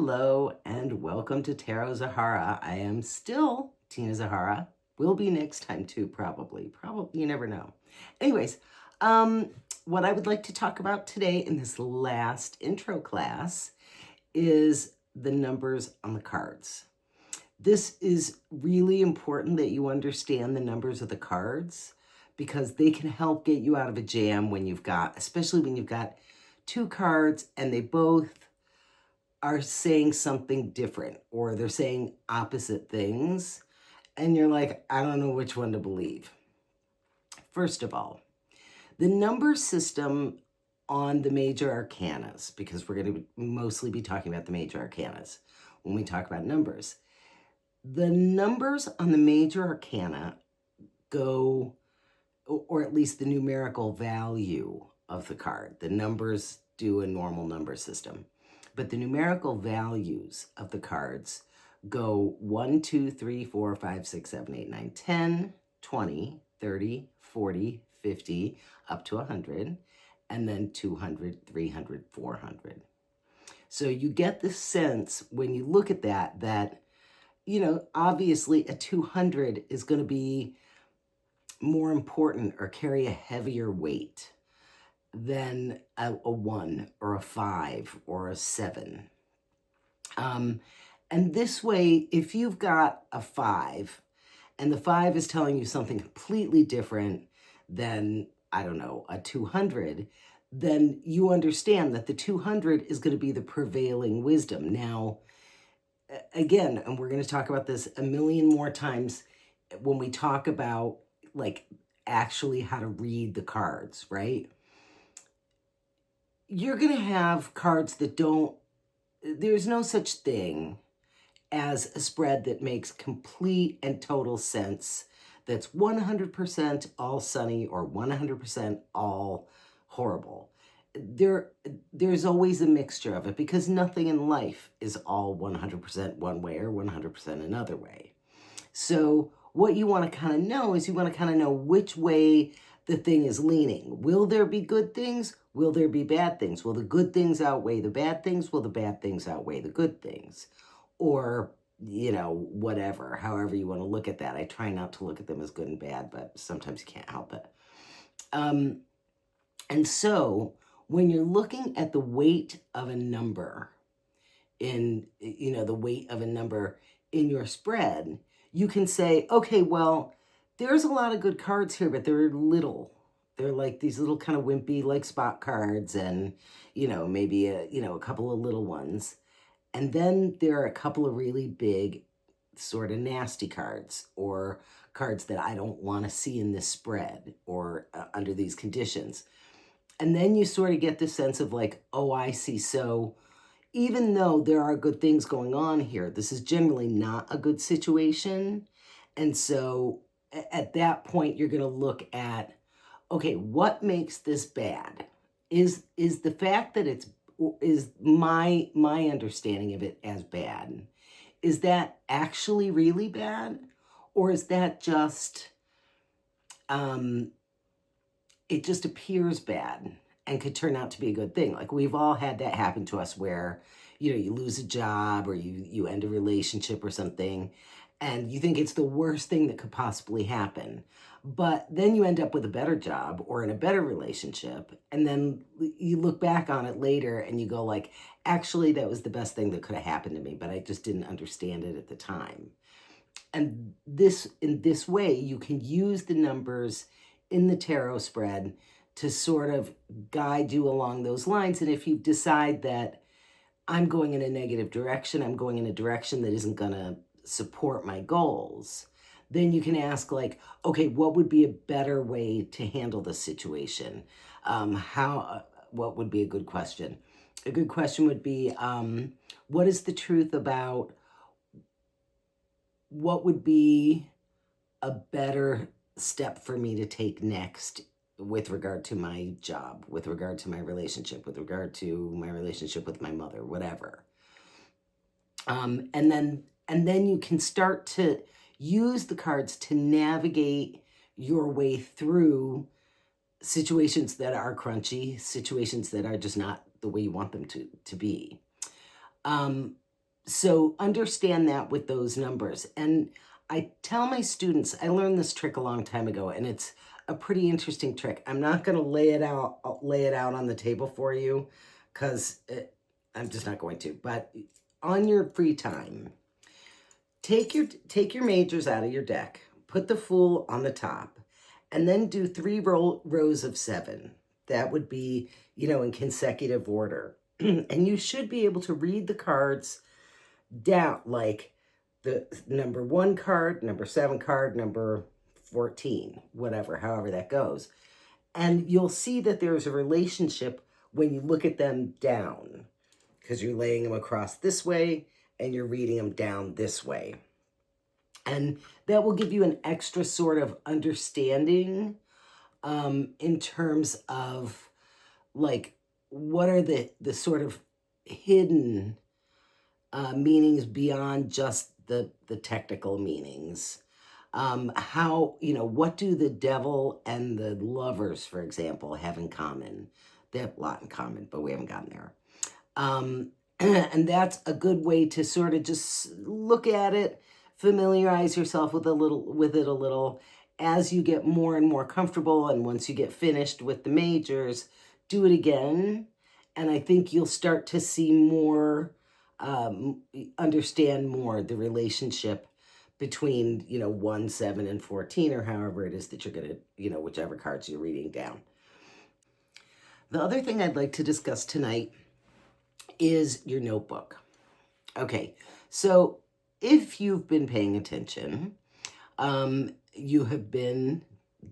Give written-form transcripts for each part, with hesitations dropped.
Hello and welcome to Tarot Zahara. I am still Tina Zahara. Will be next time too, probably. Probably, you never know. Anyways, what I would like to talk about today in this last intro class is the numbers on the cards. This is really important that you understand the numbers of the cards because they can help get you out of a jam when you've got, especially when you've got two cards and they both are saying something different or they're saying opposite things and you're like, I don't know which one to believe. First of all, the number system on the major arcanas, because we're going to mostly be talking about the major arcanas when we talk about numbers. The numbers on the major arcana go, or at least the numerical value of the card. The numbers do a normal number system. But the numerical values of the cards go 1, 2, 3, 4, 5, 6, 7, 8, 9, 10, 20, 30, 40, 50, up to 100, and then 200, 300, 400. So you get the sense when you look at that, you know, obviously a 200 is going to be more important or carry a heavier weight than a 1 or a 5 or a 7. And this way, if you've got a 5 and the 5 is telling you something completely different than, I don't know, a 200, then you understand that the 200 is going to be the prevailing wisdom. Now, again, and we're going to talk about this a million more times when we talk about like actually how to read the cards, right? You're going to have cards that there's no such thing as a spread that makes complete and total sense, that's 100% all sunny or 100% all horrible. There's always a mixture of it because nothing in life is all 100% one way or 100% another way. So what you want to kind of know is you want to kind of know which way the thing is leaning. Will there be good things? Will there be bad things? Will the good things outweigh the bad things? Will the bad things outweigh the good things? Or, you know, whatever, however you want to look at that. I try not to look at them as good and bad, but sometimes you can't help it. And so when you're looking at the weight of a number in, you know, the weight of a number in your spread, you can say, okay, well, there's a lot of good cards here, but they're little. They're like these little kind of wimpy, like spot cards and, you know, maybe a couple of little ones. And then there are a couple of really big sort of nasty cards or cards that I don't want to see in this spread or under these conditions. And then you sort of get the sense of like, oh, I see. So even though there are good things going on here, this is generally not a good situation. And so at that point, you're going to look at, okay, what makes this bad? Is the fact that is my understanding of it as bad, is that actually really bad? Or is that just, it just appears bad and could turn out to be a good thing? Like we've all had that happen to us where, you know, you lose a job or you end a relationship or something and you think it's the worst thing that could possibly happen. But then you end up with a better job or in a better relationship. And then you look back on it later and you go like, actually, that was the best thing that could have happened to me, but I just didn't understand it at the time. And in this way, you can use the numbers in the tarot spread to sort of guide you along those lines. And if you decide that I'm going in a negative direction, I'm going in a direction that isn't going to support my goals, then you can ask like, okay, what would be a better way to handle the situation? What would be a good question? A good question would be, what is the truth about what would be a better step for me to take next with regard to my job, with regard to my relationship, with regard to my relationship with my mother, whatever. And then you can start to use the cards to navigate your way through situations that are crunchy, situations that are just not the way you want them to be. So understand that with those numbers. And I tell my students, I learned this trick a long time ago, and it's a pretty interesting trick. I'm not going to lay it out on the table for you, because I'm just not going to. But on your free time, take your majors out of your deck, put the Fool on the top, and then do 3 rows of 7. That would be, in consecutive order. And you should be able to read the cards down, like the number 1 card, number 7 card, number 14, whatever, however that goes. And you'll see that there's a relationship when you look at them down, because you're laying them across this way and you're reading them down this way. And that will give you an extra sort of understanding in terms of, like, what are the sort of hidden meanings beyond just the technical meanings. How, what do the devil and the lovers, for example, have in common? They have a lot in common, but we haven't gotten there. And that's a good way to sort of just look at it, familiarize yourself with it a little as you get more and more comfortable. And once you get finished with the majors, do it again. And I think you'll start to see more, understand more the relationship between, 1, 7, and 14, or however it is that you're going to, whichever cards you're reading down. The other thing I'd like to discuss tonight is your notebook. Okay, so if you've been paying attention, you have been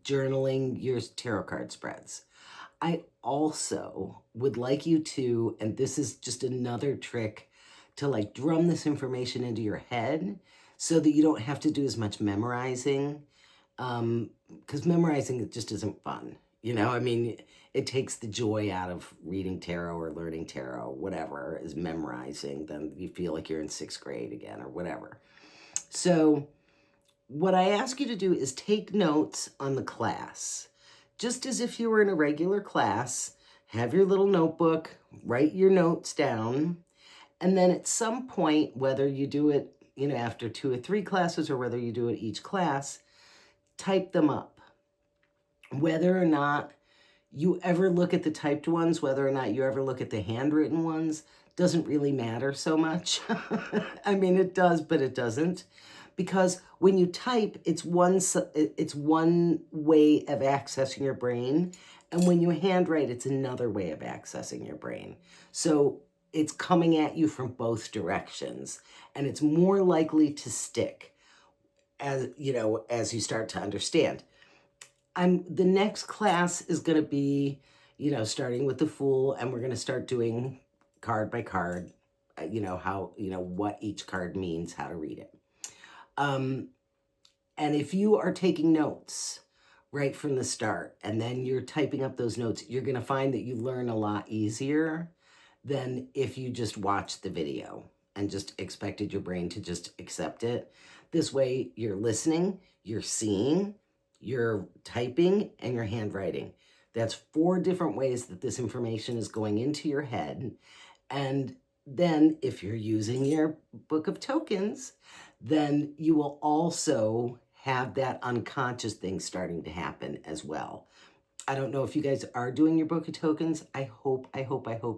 journaling your tarot card spreads. I also would like you to, and this is just another trick to like drum this information into your head so that you don't have to do as much memorizing, because memorizing it just isn't fun. I mean, it takes the joy out of reading tarot or learning tarot, whatever, is memorizing. Then you feel like you're in 6th grade again or whatever. So what I ask you to do is take notes on the class. Just as if you were in a regular class, have your little notebook, write your notes down, and then at some point, whether you do it, after 2 or 3 classes or whether you do it each class, type them up. Whether or not you ever look at the typed ones, whether or not you ever look at the handwritten ones, doesn't really matter so much. I mean, it does, but it doesn't. Because when you type, it's one way of accessing your brain. And when you handwrite, it's another way of accessing your brain. So it's coming at you from both directions. And it's more likely to stick as you start to understand. The next class is going to be, starting with the Fool, and we're going to start doing card by card, how, what each card means, how to read it. And if you are taking notes right from the start, and then you're typing up those notes, you're going to find that you learn a lot easier than if you just watched the video and just expected your brain to just accept it. This way, you're listening, you're seeing, you're typing, and you're handwriting. That's 4 different ways that this information is going into your head. And then if you're using your book of tokens, then you will also have that unconscious thing starting to happen as well. I don't know if you guys are doing your book of tokens. I hope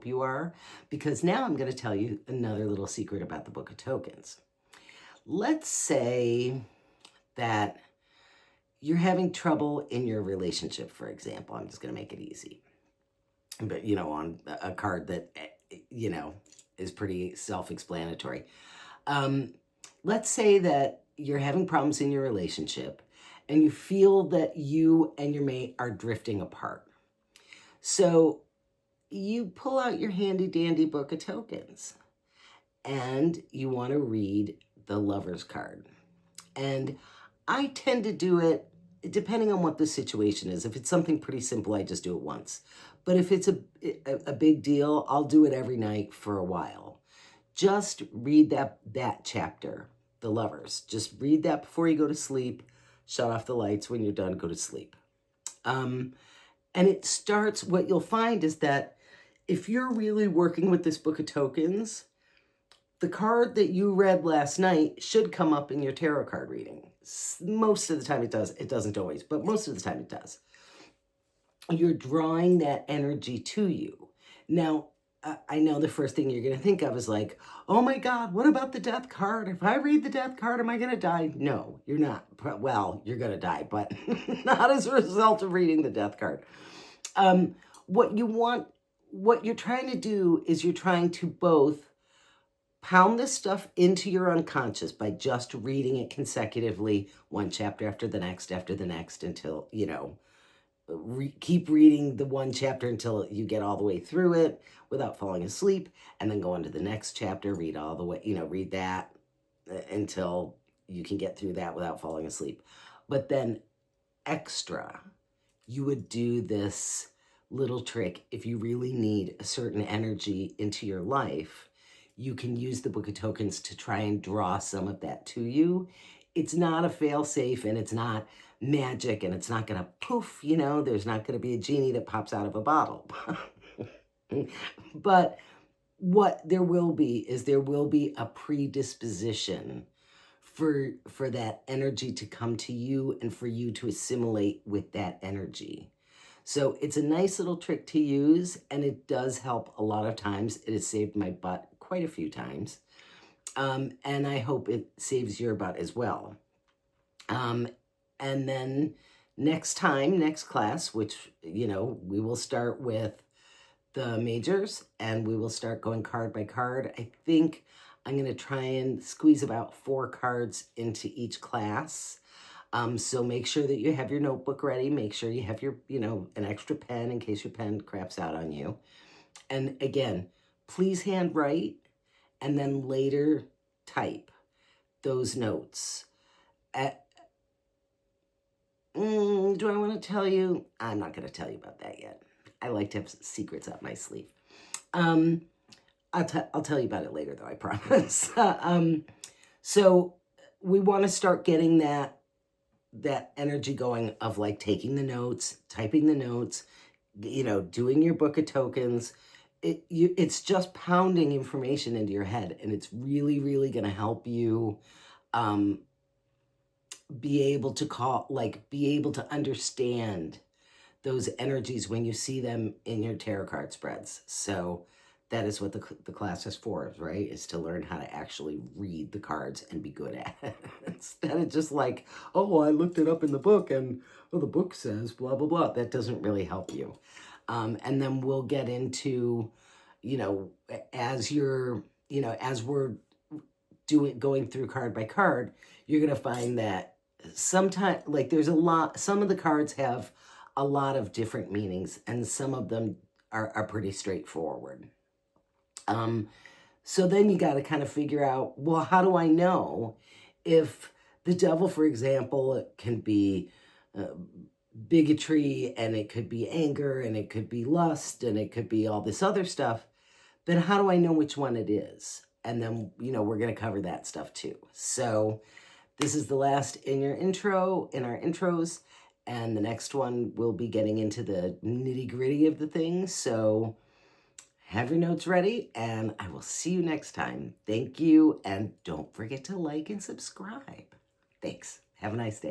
you are, because now I'm going to tell you another little secret about the book of tokens. Let's say that you're having trouble in your relationship, for example. I'm just going to make it easy. But, on a card that, is pretty self-explanatory. Let's say that you're having problems in your relationship and you feel that you and your mate are drifting apart. So you pull out your handy dandy book of tokens and you want to read the Lover's card. And I tend to do it depending on what the situation is. If it's something pretty simple, I just do it once. But if it's a big deal, I'll do it every night for a while. Just read that chapter, the Lovers. Just read that before you go to sleep. Shut off the lights. When you're done, go to sleep. And it starts, what you'll find is that if you're really working with this book of tokens, the card that you read last night should come up in your tarot card reading. Most of the time it does. It doesn't always, but most of the time it does. You're drawing that energy to you. Now, I know the first thing you're going to think of is like, oh my God, what about the death card? If I read the death card, am I going to die? No, you're not. Well, you're going to die, but not as a result of reading the death card. What you're trying to do is you're trying to both pound this stuff into your unconscious by just reading it consecutively, one chapter after the next until, keep reading the one chapter until you get all the way through it without falling asleep, and then go on to the next chapter, read all the way, read that until you can get through that without falling asleep. But then extra, you would do this little trick if you really need a certain energy into your life. You can use the Book of Tokens to try and draw some of that to you. It's not a fail-safe, and it's not magic, and it's not going to poof, there's not going to be a genie that pops out of a bottle. But what there will be is there will be a predisposition for that energy to come to you and for you to assimilate with that energy. So it's a nice little trick to use, and it does help a lot of times. It has saved my butt quite a few times. And I hope it saves your butt as well. And then next class, which, we will start with the majors, and we will start going card by card. I think I'm going to try and squeeze about 4 cards into each class. So make sure that you have your notebook ready. Make sure you have your, an extra pen in case your pen craps out on you. And again, please handwrite and then later type those notes. Do I want to tell you? I'm not going to tell you about that yet. I like to have secrets up my sleeve. I'll tell you about it later, though, I promise. So we want to start getting that energy going of like taking the notes, typing the notes, doing your Book of Tokens. It's just pounding information into your head, and it's really, really going to help you be able to understand those energies when you see them in your tarot card spreads. So that is what the class is for, right? Is to learn how to actually read the cards and be good at it. Instead of just like, oh, I looked it up in the book and, the book says blah, blah, blah. That doesn't really help you. And then we'll get into, as you're, as we're going through card by card, you're going to find that sometimes, some of the cards have a lot of different meanings, and some of them are pretty straightforward. So then you got to kind of figure out, well, how do I know if the devil, for example, it can be bigotry, and it could be anger, and it could be lust, and it could be all this other stuff. Then how do I know which one it is? And then, we're going to cover that stuff too. So this is the last in our intros, and the next one we'll be getting into the nitty-gritty of the things. So have your notes ready, and I will see you next time. Thank you, and don't forget to like and subscribe. Thanks. Have a nice day.